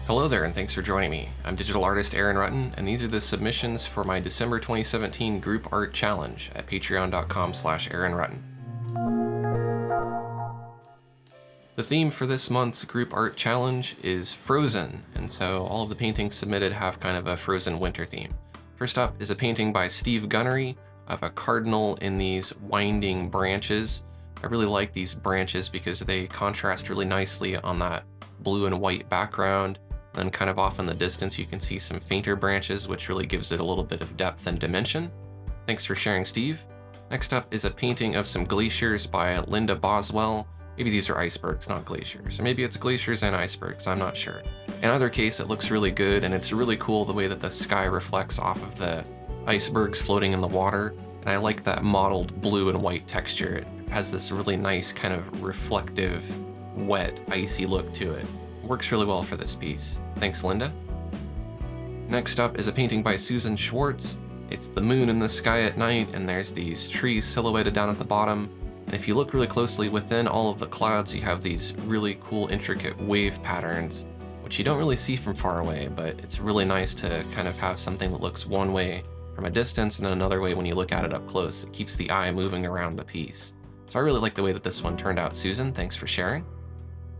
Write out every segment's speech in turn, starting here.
Hello there, and thanks for joining me. I'm digital artist Aaron Rutten, and these are the submissions for my December 2017 Group Art Challenge at patreon.com/AaronRutten. The theme for this month's Group Art Challenge is Frozen, and so all of the paintings submitted have kind of a Frozen winter theme. First up is a painting by Steve Gunnery of a cardinal in these winding branches. I really like these branches because they contrast really nicely on that blue and white background. Then kind of off in the distance you can see some fainter branches, which really gives it a little bit of depth and dimension. Thanks for sharing, Steve. Next up is a painting of some glaciers by Linda Boswell. Maybe these are icebergs, not glaciers. Or maybe it's glaciers and icebergs, I'm not sure. In either case, it looks really good, and it's really cool the way that the sky reflects off of the icebergs floating in the water. And I like that mottled blue and white texture. It has this really nice kind of reflective, wet, icy look to it. Works really well for this piece. Thanks, Linda. Next up is a painting by Susan Schwartz. It's the moon in the sky at night, and there's these trees silhouetted down at the bottom. And if you look really closely within all of the clouds, you have these really cool, intricate wave patterns, which you don't really see from far away, but it's really nice to kind of have something that looks one way from a distance and another way when you look at it up close. It keeps the eye moving around the piece. So I really like the way that this one turned out, Susan. Thanks for sharing.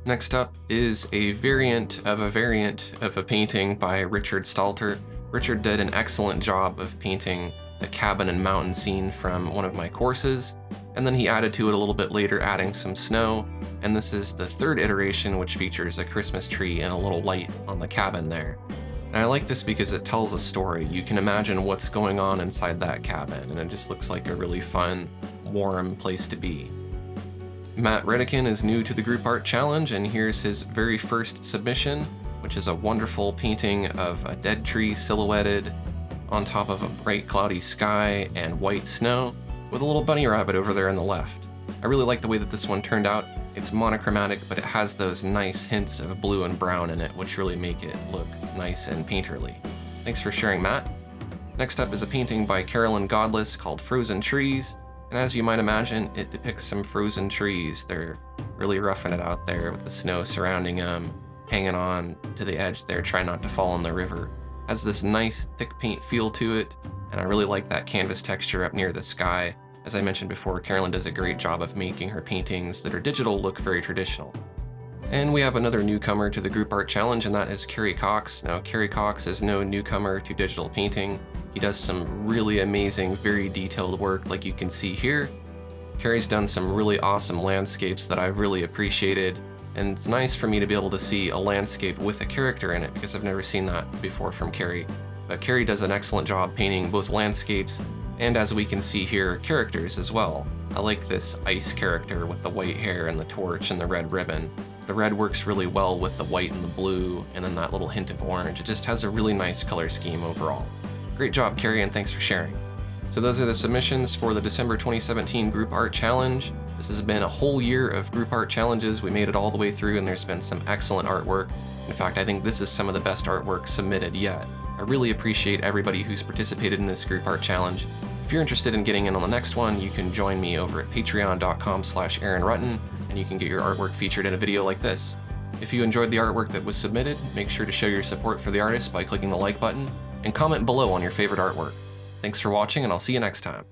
Next up is a variant of a painting by Richard Stalter. Richard did an excellent job of painting the cabin and mountain scene from one of my courses, and then he added to it a little bit later, adding some snow, and this is the third iteration, which features a Christmas tree and a little light on the cabin there. And I like this because it tells a story. You can imagine what's going on inside that cabin, and it just looks like a really fun, warm place to be. Matt Redican is new to the Group Art Challenge, and here's his very first submission, which is a wonderful painting of a dead tree silhouetted on top of a bright cloudy sky and white snow, with a little bunny rabbit over there on the left. I really like the way that this one turned out. It's monochromatic, but it has those nice hints of blue and brown in it, which really make it look nice and painterly. Thanks for sharing, Matt. Next up is a painting by Carolyn Godless called Frozen Trees. And as you might imagine, it depicts some frozen trees. They're really roughing it out there with the snow surrounding them, hanging on to the edge there, trying not to fall in the river. Has this nice thick paint feel to it, and I really like that canvas texture up near the sky. As I mentioned before, Carolyn does a great job of making her paintings that are digital look very traditional. And we have another newcomer to the Group Art Challenge, and that is Kerry Cox. Now, Kerry Cox is no newcomer to digital painting. He does some really amazing, very detailed work like you can see here. Kerry's done some really awesome landscapes that I've really appreciated, and it's nice for me to be able to see a landscape with a character in it because I've never seen that before from Kerry. But Kerry does an excellent job painting both landscapes and, as we can see here, characters as well. I like this ice character with the white hair and the torch and the red ribbon. The red works really well with the white and the blue, and then that little hint of orange. It just has a really nice color scheme overall. Great job, Kerry, and thanks for sharing. So those are the submissions for the December 2017 Group Art Challenge. This has been a whole year of Group Art Challenges. We made it all the way through, and there's been some excellent artwork. In fact, I think this is some of the best artwork submitted yet. I really appreciate everybody who's participated in this Group Art Challenge. If you're interested in getting in on the next one, you can join me over at patreon.com/AaronRutten, and you can get your artwork featured in a video like this. If you enjoyed the artwork that was submitted, make sure to show your support for the artist by clicking the like button, and comment below on your favorite artwork. Thanks for watching, and I'll see you next time.